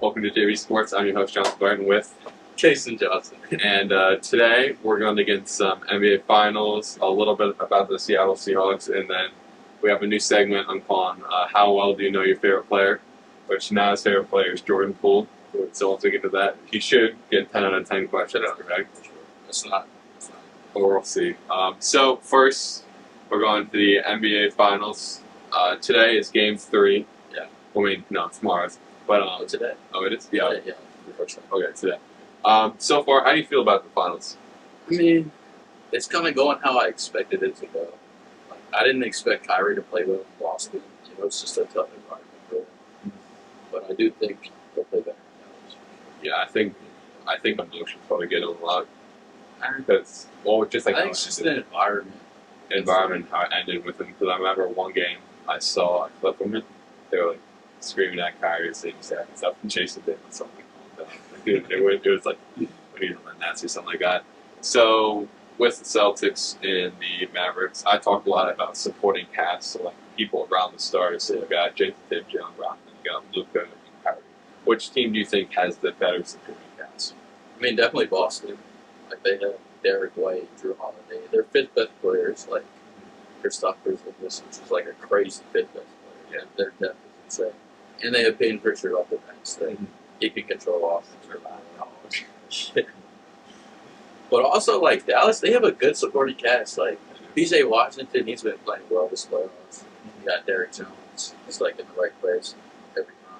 Welcome to JBSports. I'm your host, Jonathan Barton, with Jason Johnson. And today we're going to get some NBA Finals, a little bit about the Seattle Seahawks, and then we have a new segment on how well do you know your favorite player, which now his favorite player is Jordan Poole. So once we get to that, he should get 10 out of 10 questions correct. It's not. But we'll see. So first, we're going to the NBA Finals. Today is Game 3. Yeah. I mean, no, tomorrow. But Today. Oh, it is? Yeah. Yeah. The first time. Okay, today. So far, how do you feel about the finals? I mean, it's kind of going how I expected it to go. Like, I didn't expect Kyrie to play well in Boston. It's just a tough environment for him. But I do think they'll play better in Dallas. Yeah, I think emotions probably get a lot. Because, well, just like I think it's just an environment, how it ended with him. Because I remember one game, I saw a clip from it. They were like screaming at Kyrie, saying sad and stuff, and Jason did something. It was like, when you know, the Nets or something like that. So, with the Celtics and the Mavericks, I talked a lot about supporting cast, so like people around the stars. So you got Jason Tatum, Jalen Brown, and you got Luka and Kyrie. Which team do you think has the better supporting cast? I mean, definitely Boston. Like, they have Derek White, Drew Holiday. They're fifth best players. Like, Kristaps Porzingis, which is like a crazy fifth best player. Yeah, their depth is insane. And they have Peyton Pritchard off the bench. He can control offense or not. But also, like, Dallas, they have a good supporting cast. Like, PJ Washington, he's been playing well this playoffs. You got Derek Jones. He's, like, in the right place every time.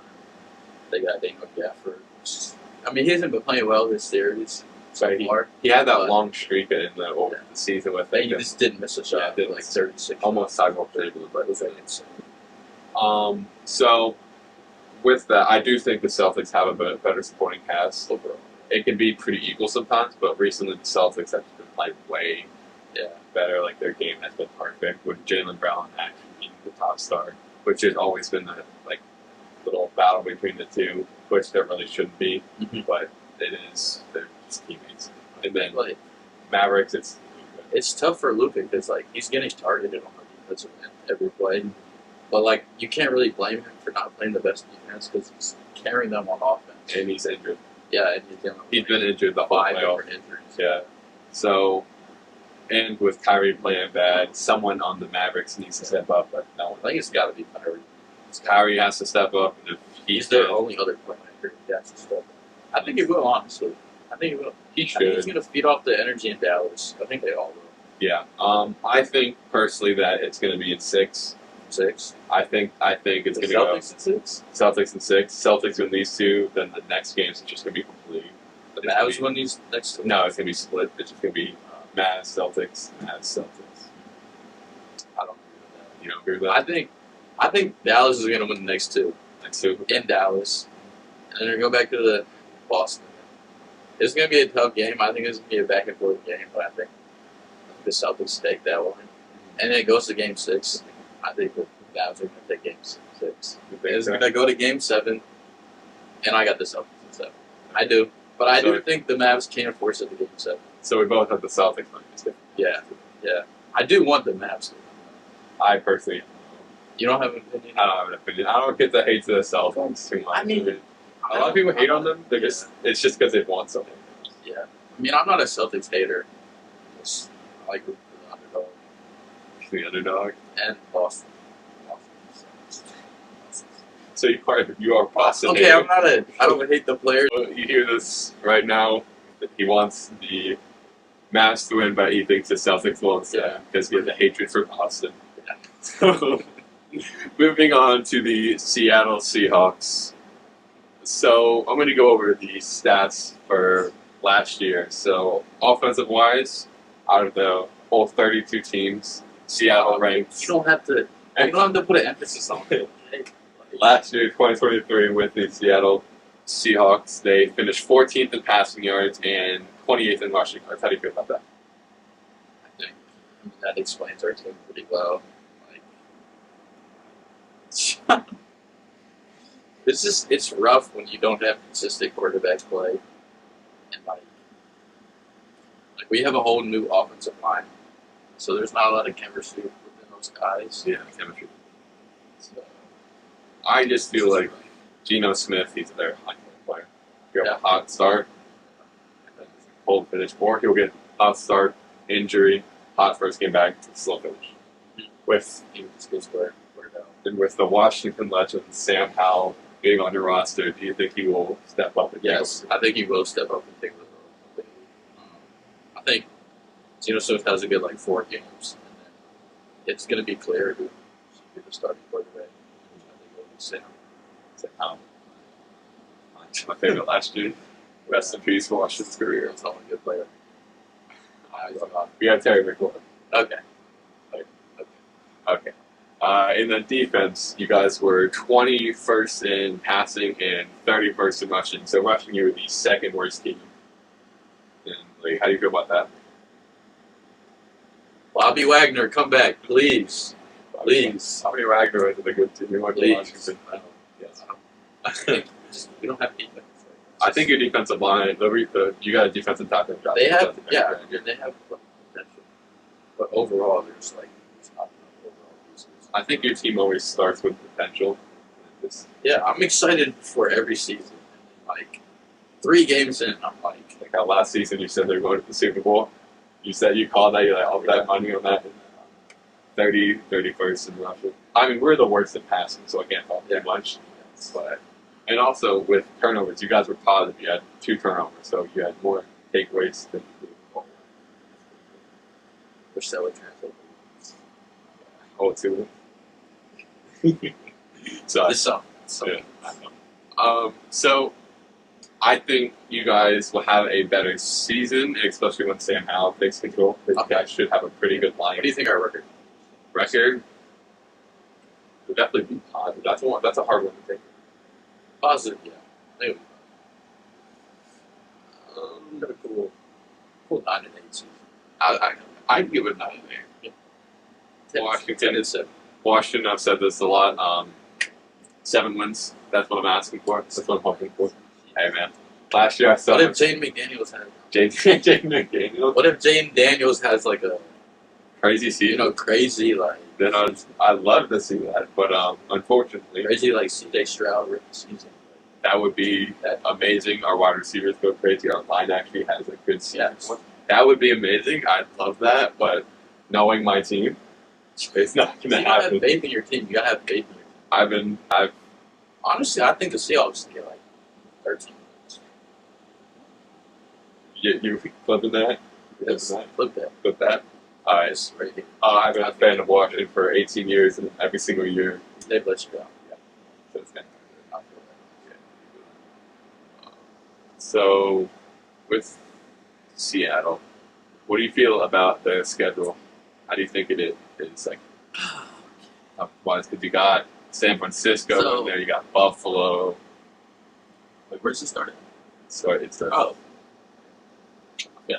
They got Daniel Gafford. I mean, he hasn't been playing well this series so far. He had that long streak in the season with he just didn't miss a shot. Yeah, like 36. Almost sidewalk table, but it was like insane. So, with that, I do think the Celtics have a better supporting cast. Overall. It can be pretty equal sometimes, but recently the Celtics have been playing way better. Like, their game has been perfect, with Jalen Brown actually being the top star, which has always been the little battle between the two, which there really shouldn't be, but it is. They're just teammates. And then Mavericks, it's tough for Luka because he's getting targeted on the defensive end every play. But, you can't really blame him for not playing the best defense because he's carrying them on offense. And he's injured. Yeah, and he's been injured the whole playoff. Injuries. Yeah. So, and with Kyrie playing bad, someone on the Mavericks needs to step up, but no one. I think it's got to be Kyrie. Kyrie has to step up. And if he's their only other playmaker. He has to step up. I think he will, honestly. I think he will. He should. I think he's going to feed off the energy in Dallas. I think they all will. Yeah. I think, personally, that it's going to be in 6. 6. I think it's going to go. Celtics in 6? Celtics in 6. Celtics win these 2, then the next game's just going to be complete. The Mavs win these next 2? No, it's going to be split. It's just going to be Mavs, Celtics, Mavs, Celtics. I don't agree with that. You don't agree with that? I think Dallas is going to win the next 2. Next 2? In Dallas. And then go back to the Boston. It's going to be a tough game. I think it's going to be a back-and-forth game, but I think the Celtics take that one. And then it goes to Game 6. I think the Mavs are going to take Game 6. It's going to go to Game 7, and I got the Celtics in 7. I do. But I do think the Mavs can't force it to Game 7. So we both have the Celtics. Yeah. I do want the Mavs to win. I personally... You don't have an opinion? I don't have an opinion. I don't get the hate to the Celtics too much. I mean... A lot of people hate on them. It's just because they've won something. Yeah. I mean, I'm not a Celtics hater. I like rooting for the underdog. The underdog? And Boston. So you are Boston. Okay, I don't hate the players. You hear this right now. He wants the Mavs to win, but he thinks the Celtics will instead because he has a hatred for Boston. Yeah. So, moving on to the Seattle Seahawks. So I'm going to go over the stats for last year. So offensive-wise, out of the whole 32 teams, Seattle ranked. You don't have to put an emphasis on it. Last year, 2023, with the Seattle Seahawks, they finished 14th in passing yards and 28th in rushing yards. How do you feel about that? I think that explains our team pretty well. It's rough when you don't have consistent quarterback play, and we have a whole new offensive line, so there's not a lot of chemistry within those guys. Yeah, chemistry. So, I just feel like Geno Smith, he's their high You have a hot start, and then cold finish, or he'll get hot start, injury, hot first game back, slow finish. With and with the Washington legend Sam Howell being on your roster, do you think he will step up? And Yes, I think he will step up and take the role. I think Geno Smith has a good 4 games, and then it's going to be clear who should be the starting quarterback. I think it'll be Sam. Howell. My favorite last year. Rest in peace, Washington's career. That's all a good player. We got Terry McLaurin. Okay. Okay. In the defense, you guys were 21st in passing and 31st in rushing. So rushing, you were the second worst team. And how do you feel about that? Bobby Wagner, come back, please. Please. Bobby Wagner went to the good team. He went to Washington. Yes. We don't have defense. I think your defensive line, you got a defensive tackle. They have, they have potential. But overall, there's not enough overall pieces. I think your team always starts with potential. Yeah, I'm excited for every season. 3 games in, I'm like how last season you said they were going to the Super Bowl. You said you called that, you're like, I'll bet money on that. 31st in rushing. I mean, we're the worst in passing, so I can't talk too much. But and also with turnovers, you guys were positive. You had 2 turnovers, so you had more takeaways than you did. We're selling translate. Oh, 2. So This song. Yeah. So I think you guys will have a better season, especially when Sam Howell takes control. You guys should have a pretty good line. What do you think our record? Record would definitely be positive. That's a hard one to take. Positive, yeah. Maybe. Got a cool 9-8 season. I'd give it 9 there. Washington 10 and 7. Washington, I've said this a lot. 7 wins. That's what I'm asking for. That's what I'm hoping for. Hey man, last year I saw. What if Jane McDaniels had? Jane McDaniels. What if Jane Daniels has a crazy season? Crazy Then I'd love to see that, but unfortunately, crazy C.J. Stroud rookie season. That would be amazing. Our wide receivers go crazy. Our line actually has a good season. Yes. That would be amazing. I'd love that, but knowing my team, it's not going to happen. You gotta have faith in your team. You gotta have faith in your team. Honestly, I think the Seahawks can get 13 wins. You flipping that? Yes, flip that. Flip that. All right. Right here. I've been a fan of Washington for 18 years, and every single year They've let you go. Yeah. So it's kind of So with Seattle, what do you feel about the schedule? How do you think it is wise? Because you got San Francisco in there, you got Buffalo. Where's it starting? So it's Oh. Yeah.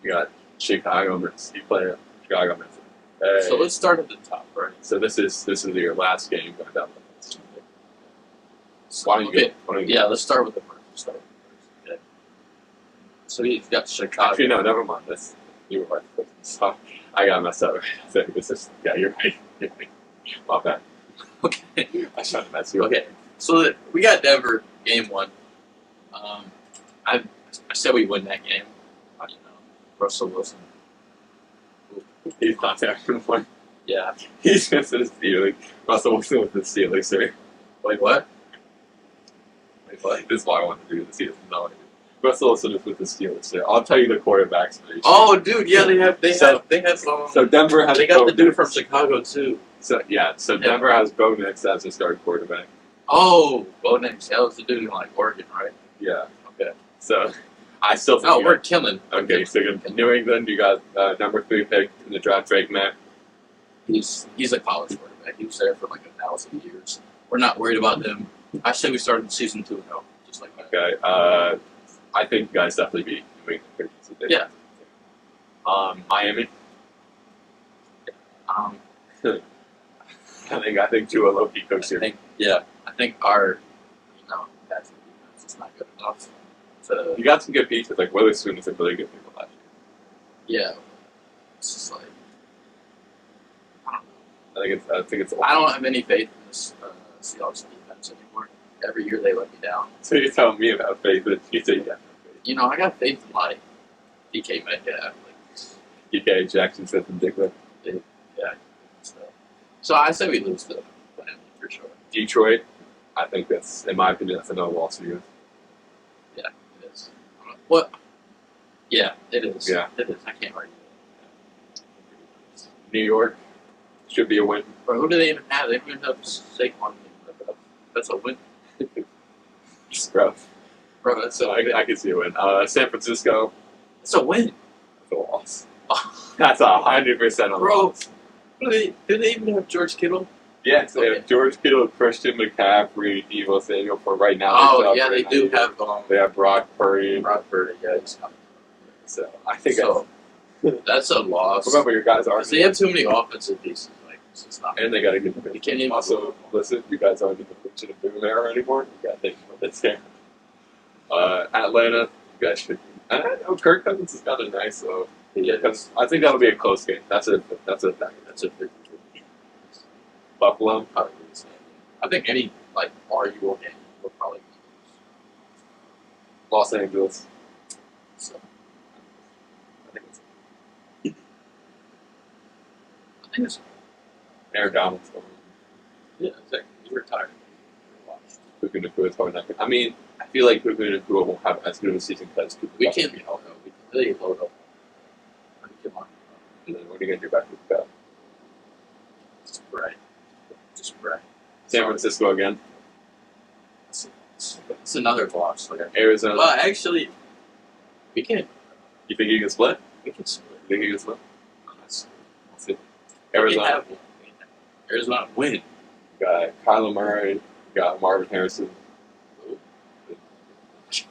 You got Chicago, you play Chicago, Memphis. So let's start at the top, right? So this is your last game going down. Why don't you Yeah, let's start with the first. Okay. So you've got Chicago. Actually, no, never mind. You were right. So, I got messed up. You're right. My bad. Okay. I tried to mess you up. Okay. So we got Denver, game 1. I said we win that game. Russell Wilson. He's not there anymore. Yeah. He's just the Steelers. Russell Wilson with the Steelers, sir. Wait, what? This is why I wanted to do the Steelers. No, Russell Wilson is with the Steelers, sir. I'll tell you the quarterbacks. Oh, dude, yeah, they have. So Denver has. They got the dude from Chicago too. So Denver has Bo Nix as a starting quarterback. Oh, Bo Nix. That was the dude in Oregon, right? Yeah. Okay. So I still think. We're killing. Okay, so New England, you got number 3 pick in the draft, Drake May. He's a college quarterback. He was there for 1,000 years. We're not worried about him. I say we started season 2-0, just like that. Okay. I think you guys definitely beat New England. Yeah. Miami. I think Tua Loki coached here. I think our passing defense is not good enough. You got some good pieces, like Witherspoon is a really good people last year. Yeah. It's just I don't know. I think it's. I don't have any faith in this Seahawks defense anymore. every year they let me down. So you're telling me about faith, but you say you got no faith. You know, I got faith in like DK Metcalf, DK, Jackson Smith, and Dickler. yeah. So I say we lose to Miami for sure. Detroit, I think that's, in my opinion, that's another loss for you. Yeah, it is. What? Yeah, it is. Yeah. It is. I can't argue. New York should be a win. Bro, who do they even have? They don't even have Saquon. That's a win. Bro, That's so a win. I can see a win. San Francisco, That's a win. that's a loss. That's 100% a Bro, loss. do they even have George Kittle? Yes, they Okay. have George Kittle, Christian McCaffrey, Devo Samuel for right now. Oh, yeah, they do have They have Brock Purdy. Brock Purdy. Yeah, he's coming. So I think So, that's a loss. remember your guys are. 'Cause they have too many offensive pieces. Like, it's not. And they got to get the You can't even Also, listen, you guys aren't in the position of boom era anymore. You got to think about this game. Atlanta, you guys should. I don't know, Kirk Cousins is kind of nice, though. Yeah, I think that'll be a close game. That's a thing. that's a 50. Buffalo. Probably lose. I think any like arguable game will probably lose. Los Angeles. So I think it's I think it's Aaron Donald's going. yeah, exactly. You retired. Puka Nacua is probably not good. I mean, I feel like Puka Nacua won't have as good of a season because We can't be held up. We can really load up. I mean, come on. And then what are you going to do back with that? Just right. Just right. San Francisco again. It's another loss. Like, Arizona. well, actually, we can You think you can split? split. You think you can split? Let's see. We Arizona. have one. Arizona win. You got Kyler Murray. You got Marvin Harrison.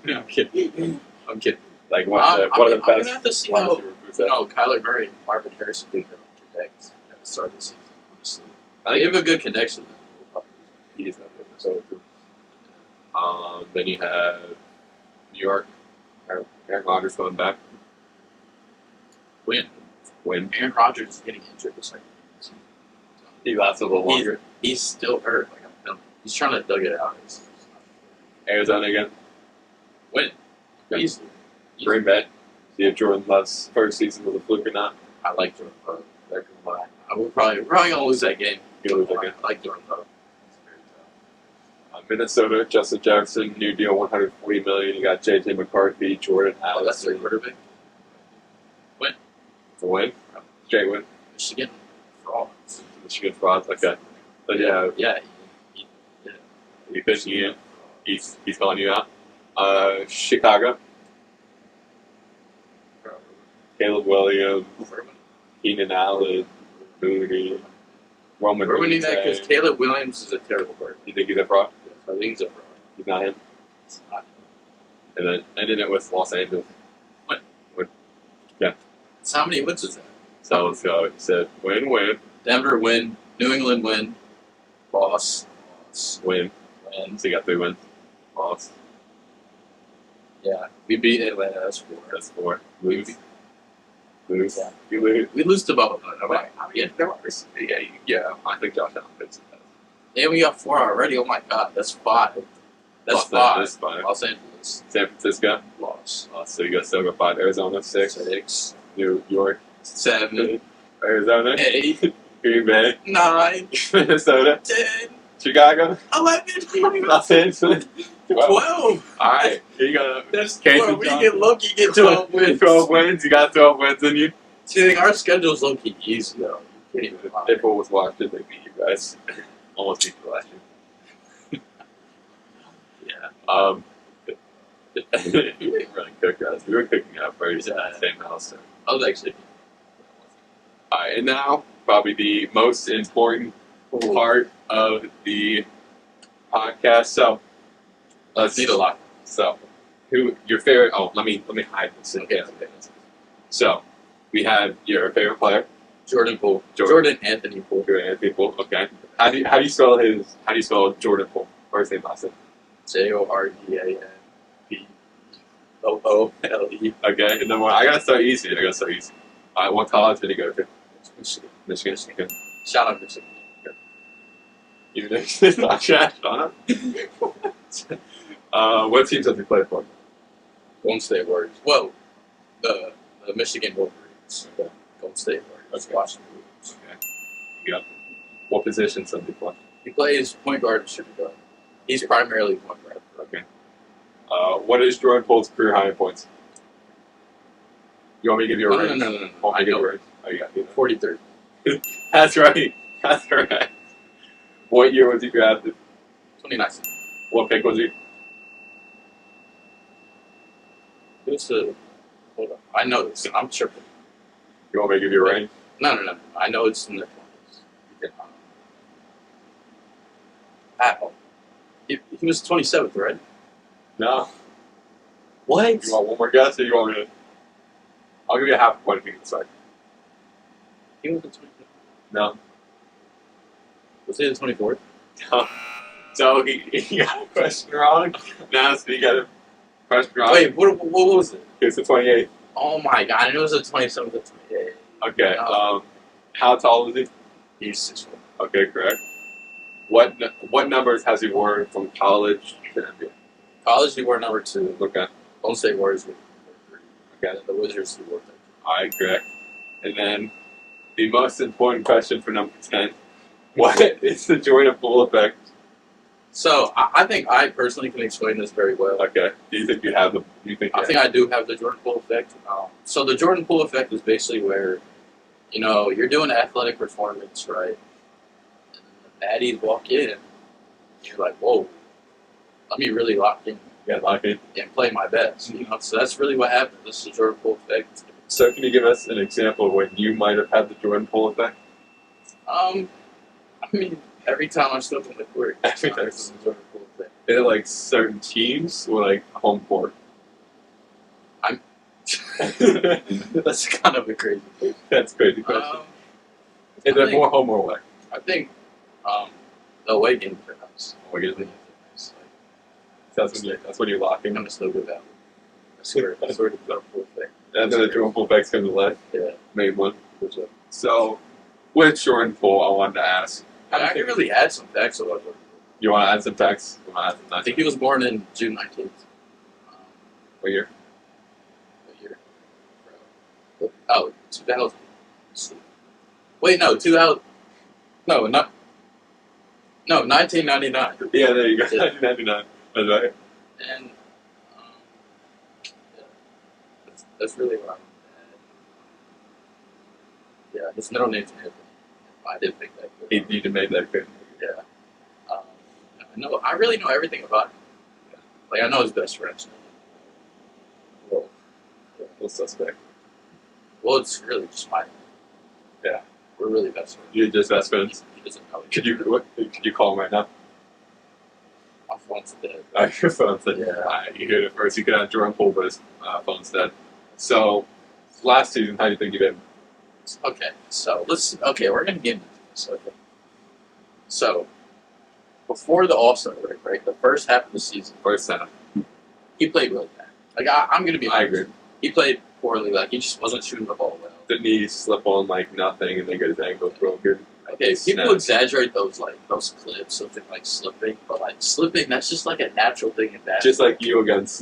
No, I'm kidding. I'm kidding. Like one I'm of the gonna best. have to see wide how receivers Kyler Murray and Marvin Harrison do connect at the start of the season. Honestly, I they think have a good connection. he's not good. So true. Then you have New York. Aaron Rodgers coming back. Win. Win. Rodgers is getting injured this second. He lasts a little longer. He's still hurt. Like I'm telling you. He's trying to dug it out. Arizona again. Win. Yeah. Easily. Green Bay. See if Jordan Love's first season was a fluke or not. I like Jordan Love. We're probably gonna lose that game. You lose that game. I like Jordan Love. Minnesota, Justin Jefferson, new deal, $140 million. You got J.J. McCarthy, Jordan Oh, that's their Addison. quarterback. It's a win. Straight win. Michigan frauds. Michigan frauds. Okay. So yeah, Yeah. you think he's calling you out. Chicago, Caleb Williams, Keenan Allen, Mooney, Roman. We're winning that Mooney. because Caleb Williams is a terrible quarterback. You think he's a fraud? I think he's a fraud. He's not him. It's not. And then ending it with Los Angeles. So how many wins is that? So let's go. He said win, Denver win. New England win. Loss. win. Win. So you got 3 wins. Loss. Yeah. We beat Atlanta. That's 4. That's 4. Lose. Lose. Yeah. You lose. We lose to Buffalo. Yeah. I think Josh Allen fits it. And we got 4 already. Oh my God. That's 5. That's 5. That's 5. Los Angeles. San Francisco. Loss. So you got still got 5. Arizona 6. 6. New York 7. Arizona 8. Green Bay 9. Minnesota 10. Chicago 11. Los Angeles 12. 12. All right, here you go. That's Casey 12. We Johnson. get Loki get 12 wins. 12 wins. You got 12 wins in you. See, our schedule's low-key easy, though. You can't even lie. If it was watching, they beat you guys. Almost beat you last year. Yeah. We didn't really cook us. We were cooking out first at the same house. So. I was actually. All right, and now probably the most important part of the podcast. So Let's need a lot. So, who your favorite? Oh, let me hide this. Okay. So, we have your favorite player, Jordan Poole. Jordan. Anthony Poole. Jordan Anthony Poole. Okay. How do you spell Jordan Poole? First name, last name. JORDANPOOLE. Okay. And then I gotta start easy. All right. What college did he go to? Michigan. Michigan. Okay. Shout out Michigan. Even if it's not trash, huh? What teams have you played for? Golden State Warriors. Whoa, the Michigan Wolverines. Okay. Golden State Warriors. Okay. Washington Wolverines. Okay. Yep. What positions have you played? He plays point guard and shooting guard. He's primarily point guard. Okay. What is Jordan Poole's career high in points? You want me to give you a range? No. Oh, I give you a range. Oh, you got it. 43. That's right. That's right. What year was he drafted? 2019. What pick was he? It was hold on. I know this. I'm tripping. You want me to give you a range? No. I know it's in the 20s. He was 27th, right? No. What? You want one more guess, or you want me to? I'll give you a half a point if you can decide. He was the 25th. No. Was he the 24th? No. So he got a question wrong. Now so he got a question wrong. Wait, what was it? It's the 28th. Oh my god, I knew it was the 27th or 28th. Okay. No. How tall is he? He's 6'1". Okay, correct. What numbers has he worn from college to NBA? College, he wore number 2. Okay. Golden State Warriors were number 3. Okay. And the Wizards, he wore 13. All right, correct. And then the most important question for number 10. What is the Jordan Poole effect? So, I think I personally can explain this very well. Okay. Do you think you have the? I think I do have the Jordan Poole effect. So the Jordan Poole effect is basically where, you're doing athletic performance, right? And the baddies walk in, and you're like, whoa, let me really lock in and play my best. So that's really what happened. This is the Jordan Poole effect. So can you give us an example of when you might have had the Jordan Poole effect? I mean, every time I step on the court, Every time. this is the Jordan Poole effect. Is it like certain teams or like home court? That's kind of a crazy thing. That's a crazy question. Is I it think- more home or away? I think the away games are nice. Away games. The games are nice. That's when you're locking. I'm just no good at it. I swear to the Jordan Poole effect. And then the Jordan Poole effect's come to life. Yeah. Main one. So, with Jordan Poole, I wanted to ask. I actually really had some facts about Jordan. You want to add some facts? You want to add some I think he was born in June 19th. What year? What year? Oh, 2000. Wait, no, 2000. No, 1999. Yeah, there you go. Yeah. 1999. That's right. And yeah, that's really what I'm at. Yeah, his middle name's Anthony. I did think that. He did make that good. Yeah. I really know everything about him. Yeah. Like, I know his best friends. Well, suspect. Well, it's really just my. Yeah. We're really best friends. You're just best friends. He doesn't know. Could you call him right now? My phone's dead. Your phone's dead. Yeah. You heard it first. You could have Jordan Poole, but his phone's dead. So, last season, how do you think you did? Okay, so we're gonna get into this. Okay. So, before the All-Star break, right, the first half of the season, First half. he played really bad. Like, I'm gonna be I honest. agree. He played poorly. Like, he just wasn't shooting the ball well. Didn't he slip on like nothing and then get his ankle broken? Okay, people Snap. exaggerate those clips of him like slipping, but like slipping, that's just like a natural thing in basketball. Just like you against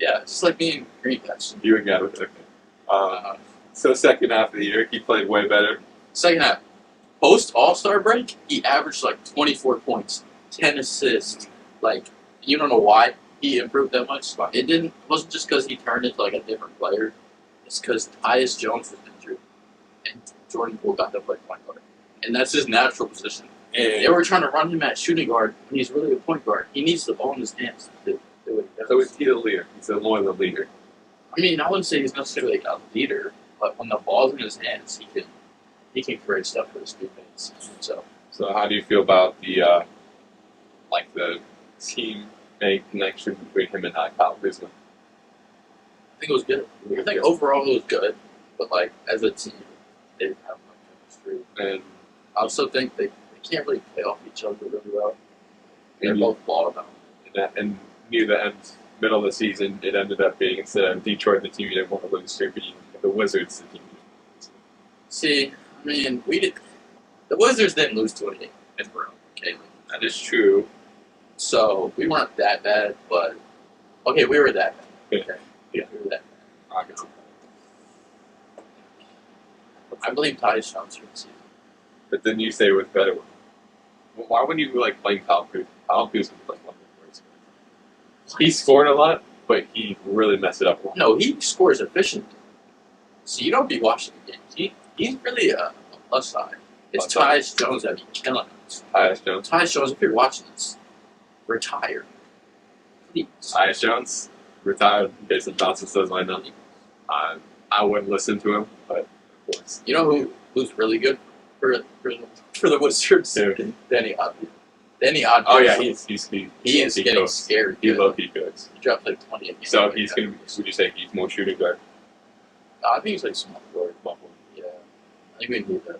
yeah, just like me and Green Patch. you and Gavin. So second half of the year, he played way better. Second half, post All-Star break, he averaged like 24 points, 10 assists. Like, you don't know why he improved that much. It wasn't just because he turned into like a different player. It's because Tyus Jones was injured, and Jordan Poole got to play point guard, and that's his natural position. And They were trying to run him at shooting guard when he's really a point guard. He needs the ball in his hands to do what he does. so he's the leader. He's more than a leader. I mean, I wouldn't say he's necessarily like a leader, but when the ball's in his hands, he can create stuff for his teammates. So how do you feel about the the teammate connection between him and Kyle Kuzma? I think it was good. I think overall it was good, but like as a team, they didn't have much chemistry. And I also think they can't really play off each other really well. They're And- both ball down. and near the end, middle of the season, it ended up being instead of Detroit, the team you didn't want to lose to, being the Wizards, the team you didn't want to lose to. See, I mean, the Wizards didn't lose 28. in a row. Okay, That is true. so we weren't that bad, but okay, we were that bad. Okay, Yeah. we were that bad. I can see that. I believe Tyus Jones for the season. But then you say it was better. Well, why wouldn't you like playing Kyle Kuzma? Kyle Kuzma was like one of the worst. He scored a lot, but he really messed it up a lot. No, he scores efficiently. So you don't be watching the games. He's really a plus side. It's Plus side. Tyus Jones that be killing us. Tyus Jones. Tyus Jones, if you're watching this, retire. Please. Tyus Jones retired. Jason Johnson says why not. I wouldn't listen to him, but of course. You know who's really good for the Wizards? Who? Danny Oddby. Danny Oddby. Oh yeah, he is getting cooks. scary. He good. low-key cooks. He dropped like 20 a game. So he's gonna. Would you say he's more shooting guard? I think he's like small forward. Yeah. I think we need a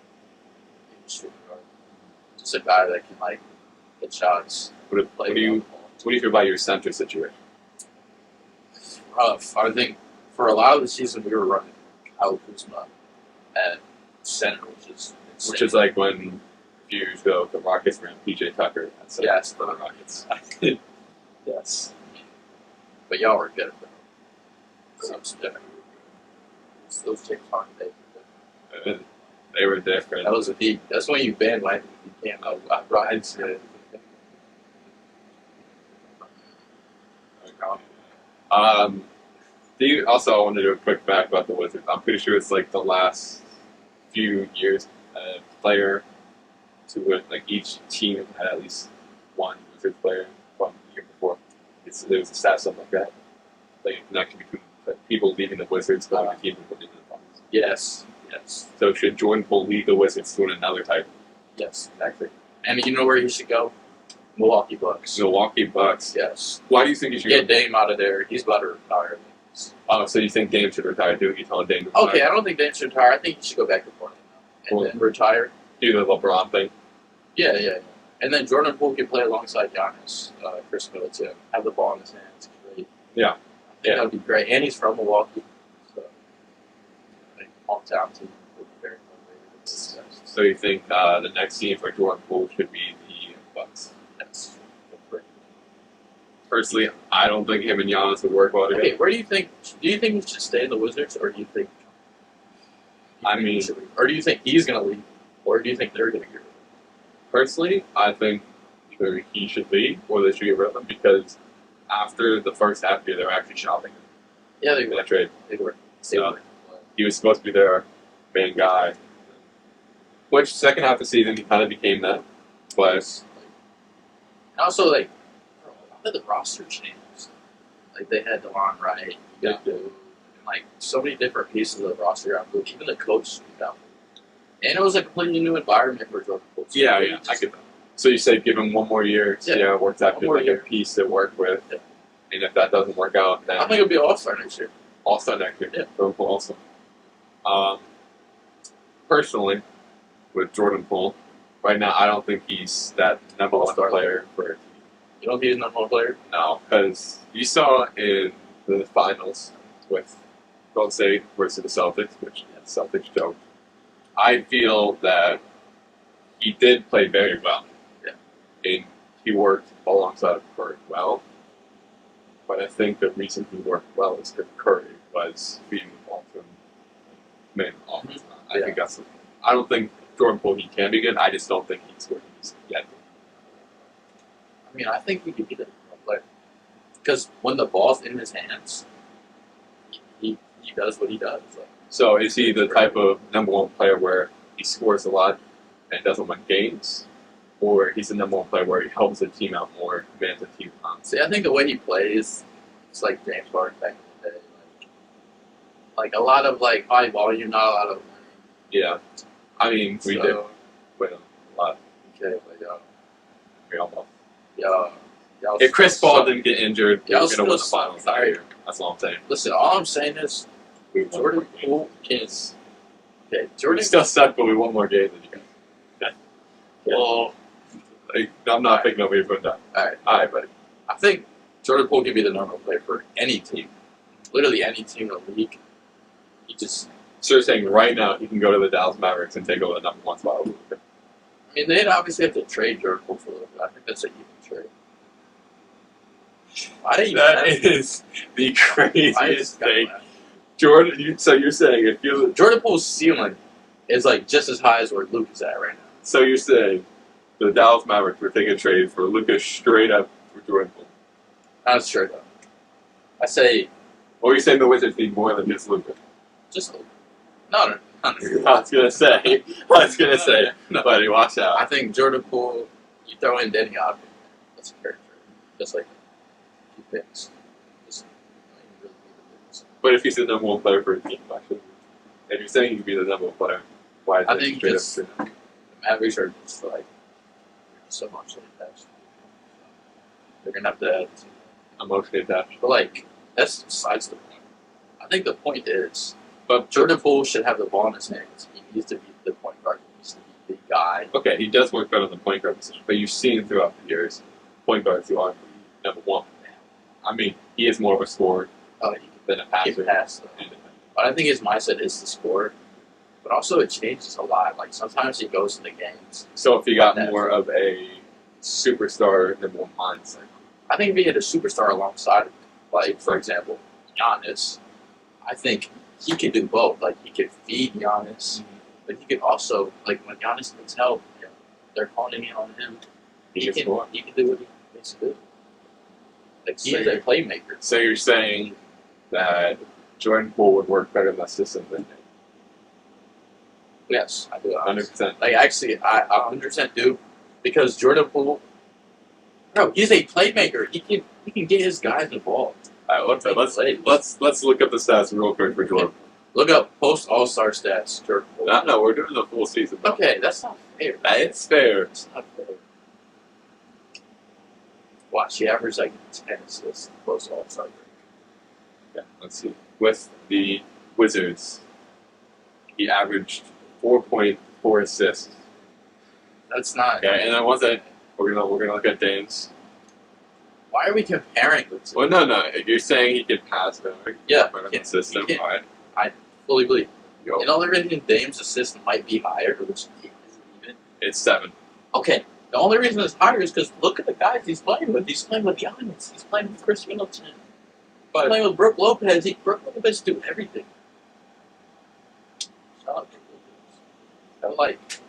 shooting guard. Just a guy that can like hit shots. What do you feel about your center situation? Rough. I think for a lot of the season we were running Kyle Kuzma at center, Which is like when a few years ago the Rockets ran PJ Tucker at center for the Rockets. Yes. But y'all were good at that. Seems different. Those James Harden days were different. They were different. That was a deep. That's when you bandwagon became a Brian Smith. Also, I want to do a quick back about the Wizards. I'm pretty sure it's like the last few years, player to win, like each team had at least one Wizards player from the year before. There was a stat something like that, like a connection between people leaving the Wizards going to teams and putting in the finals. Yes. So should Jordan Poole lead the Wizards to win another title? Yes, exactly. And you know where he should go? Milwaukee Bucks. Milwaukee Bucks. Yes. Why do you think he should Get Dame out of there. He's about to retire. Oh, so you think Dame should retire too? You telling Dame to retire? Okay, I don't think Dame should retire. I think he should go back to Portland and then retire. Do the LeBron thing. Yeah. And then Jordan Poole can play alongside Giannis, Chris Middleton, have the ball in his hands. Great. Yeah. I think that would be great. And he's from Milwaukee. So, like, hometown team would be very motivated. So you think the next team for Jordan Poole should be the Bucks? That's Personally, I don't think him and Giannis would work well together. Okay, where do you think he should stay in the Wizards, or do you think? Or do you think he's going to leave, or do you think they're going to get rid of him? Personally, I think either he should leave or they should get rid of him because after the first half year, they were actually shopping him. Yeah, they in were. a trade. They were. He was supposed to be their main guy. Which second half of the season he kind of became that, but And also, like, a lot of the roster changes. Like, they had DeLon Wright, you got Lou, and, like, so many different pieces of the roster got moved. Even the coach got moved. And it was a completely new environment for Jordan Poole. yeah, I get that. So you say give him one more year, see how it works out, One more like year. a piece to work with, Yeah. and if that doesn't work out, then I think it'll be All-Star next year. All-Star next year. Yeah. Jordan Poole also. Personally, with Jordan Poole, right now I don't think he's that number one All-Star player for. You don't think he's number one player? No, because you saw in the finals with Golden State versus the Celtics, which the Celtics choked. I feel that he did play very well. Yeah. And he worked alongside Curry well. But I think the reason he worked well is because Curry was feeding the ball to him main offense. I think that's. I don't think Jordan Poole he can be good. I just don't think he's where he's yet. I mean, I think he could be the number one player. Because when the ball's in his hands, he does what he does. Like, So is he the type of number one player where he scores a lot and doesn't win games? Or he's the number one player where he helps the team out more, commands the team on? see, I think the way he plays, it's like James Harden back in the day. Like a lot of like high volume, not a lot of winning. Yeah. I mean, we did win a lot. Okay, but We almost. y'all If Chris Paul didn't get injured, we y'all were going to win the still- finals that year. That's all I'm saying. Listen, all I'm saying is We won Jordan more games. Poole can. Okay, We Jordan. still suck, but we won more games than you guys. Well, Like, I'm not picking up what you're putting down. all right. All right, buddy. I think Jordan Poole can be the number one player for any team. Literally any team in the league. He just. So you're saying right now he can go to the Dallas Mavericks and take over the number one spot. I mean, they'd obviously have to trade Jordan Poole for a little bit. I think that's an even trade. Why do you That is the craziest thing. That? Jordan, so you're saying if you Jordan Poole's ceiling is like just as high as where Luke is at right now. So you're saying the Dallas Mavericks were taking a trade for Lucas straight up for Jordan Poole? Not straight up. I say. Or you're saying the Wizards need more than just Lucas? Just Luke. No. I was gonna say, buddy, watch out. I think Jordan Poole, you throw in Denny Ogden, that's a character, just like he picks. But if he's the number one player for a team, why shouldn't he? If you're saying he'd be the number one player, why is I it think straight just up? the Mavericks are just like so emotionally attached. They're gonna have to Emotionally attached. but like that's besides the point. I think the point is, but Jordan Poole should have the ball in his hands. He needs to be the point guard. He needs to be the guy. Okay, he does work better on the point guard position, but you've seen throughout the years point guards who aren't number one. I mean, he is more of a scorer than a passer. He can pass. But I think his mindset is to score. But also it changes a lot. Like sometimes he goes in the games. So if he got more of a superstar number one mindset. I think if he had a superstar alongside him, like for example, Giannis, I think he could do both. Like he could feed Giannis, but he could also like when Giannis needs help, they're honing in on him. He can do what he needs to do. Like he is a playmaker. So you're saying that Jordan Poole would work better in that system than him? Yes, I do. 100%. Like actually, I 100% do, because Jordan Poole, bro, he's a playmaker. He can get his guys involved. All right, let's look up the stats real quick for Jordan. Look up post All-Star stats, Jordan Poole. No, we're doing the full season. Okay, that's not fair. It's fair. It's not fair. Watch, he averaged like 10 assists post All-Star break. Yeah, let's see. With the Wizards, he averaged 4.4 assists. That's not. Okay, and then we're gonna look at Dame's. Why are we comparing the two? Well, no. You're saying he could pass better. Yeah, better in the system. he can. All right. I fully believe. Yo, And only reason Dame's assist might be higher, which isn't even. it's 7. Okay, the only reason it's higher is because look at the guys he's playing with. He's playing with Giannis. He's playing with Chris Middleton. He's playing with Brook Lopez. Brook Lopez do everything. Shout out Brook Lopez. So, like,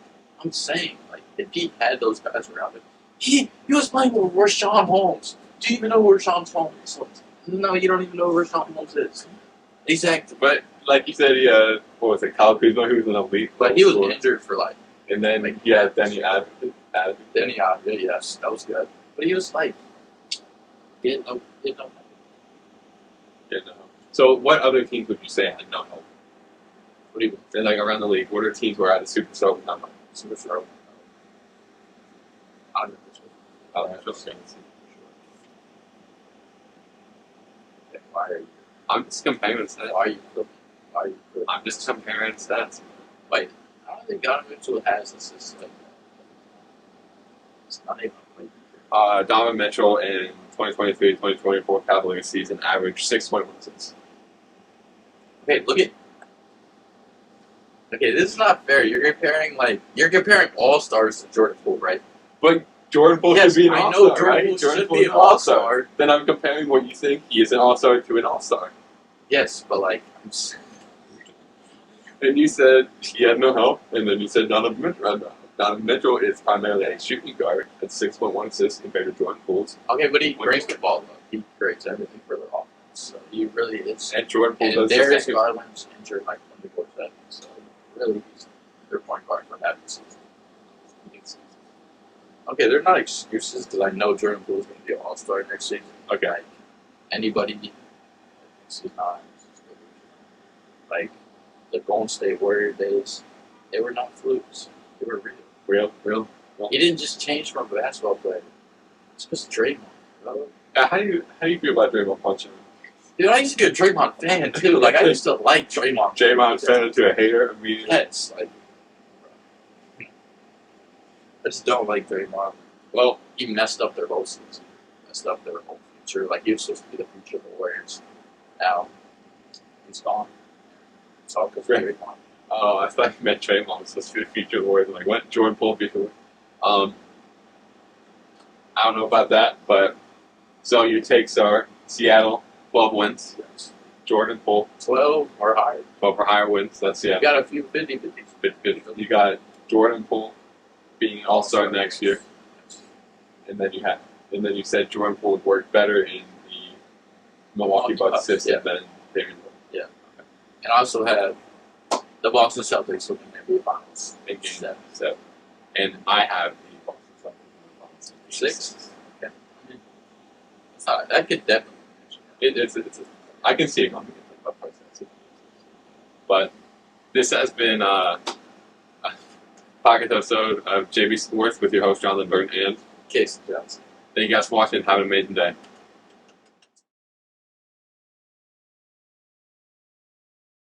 I'm saying, like, if he had those guys around him, he was playing with Rashawn Holmes. Do you even know who Rashawn Holmes is? No, you don't even know who Rashawn Holmes is. Exactly. But like you said, he had, what was it, Kyle Kuzma, who was an elite. But he was injured for like. And then he had Denny Ogden. Denny Ogden, yes, that was good. But he was like, didn't know. So what other teams would you say had no help? What do you mean? And like around the league, what are teams where had a superstar with no help? Superstar. I don't know this one. Oh, that's okay. Why are you? I'm just comparing stats. Why are you cooking? I'm just comparing stats. Wait, I don't think Donovan Mitchell has assists like that. It's not even a point. Donovan Mitchell in 2023-2024 Cavaliers season averaged 6.1 assists. Okay, look at. Okay, this is not fair. You're comparing all stars to Jordan Poole, right? But Jordan Poole should be an all-star, I know Jordan right? Poole Jordan should Poole be is an all-star. Then I'm comparing what you think he is an all-star to an all-star. Yes, but like, And you said he had no help, and then you said Donovan Mitchell had no help. Donovan Mitchell is primarily a shooting guard at 6.1 assists compared to Jordan Poole's. okay, but he brings the ball up. He creates everything for the offense. So he really is. And Jordan Poole And does Darius the same. Garland's injured like 24/7, so really he's their point guard for half the season. Okay, they're not excuses because I know Jordan Poole is going to be an all-star next season. Okay. Like, anybody thinks he's not. Like, the Golden State Warrior days, they were not flukes. They were real. Real. He didn't just change from a basketball player. It's because of Draymond. Bro. How do you feel about Draymond punching? Dude, I used to be a Draymond fan, too. Like, I used to like Draymond. Draymond turned into a hater immediately. Yes. Like, I just don't like Draymond. Well, he messed up their whole season. Messed up their whole future. Like, he was supposed to be the future of the Warriors. Now, he's gone. It's all because of Draymond. Oh, I thought you meant Draymond was supposed to be the future of the Warriors. Like, what? Jordan Poole be the I don't know about that, but so your takes are Seattle 12 wins, Jordan Poole 12 or higher. 12 or higher wins. That's You Seattle. got a few 50-50s. You got Jordan Poole being All-Star next year, and then you said Jordan Poole would work better in the Milwaukee Bucks system than Damian Lillard. Yeah. And I also have the Boston Celtics looking at the finals In game 7. And I have the Boston Celtics in the finals in game 6. Okay. That could definitely. I can see it going to the process. But this has been a podcast episode of JB Sports with your host, Jonathan Burton, and Casey Johnson. thank you guys for watching. Have an amazing day.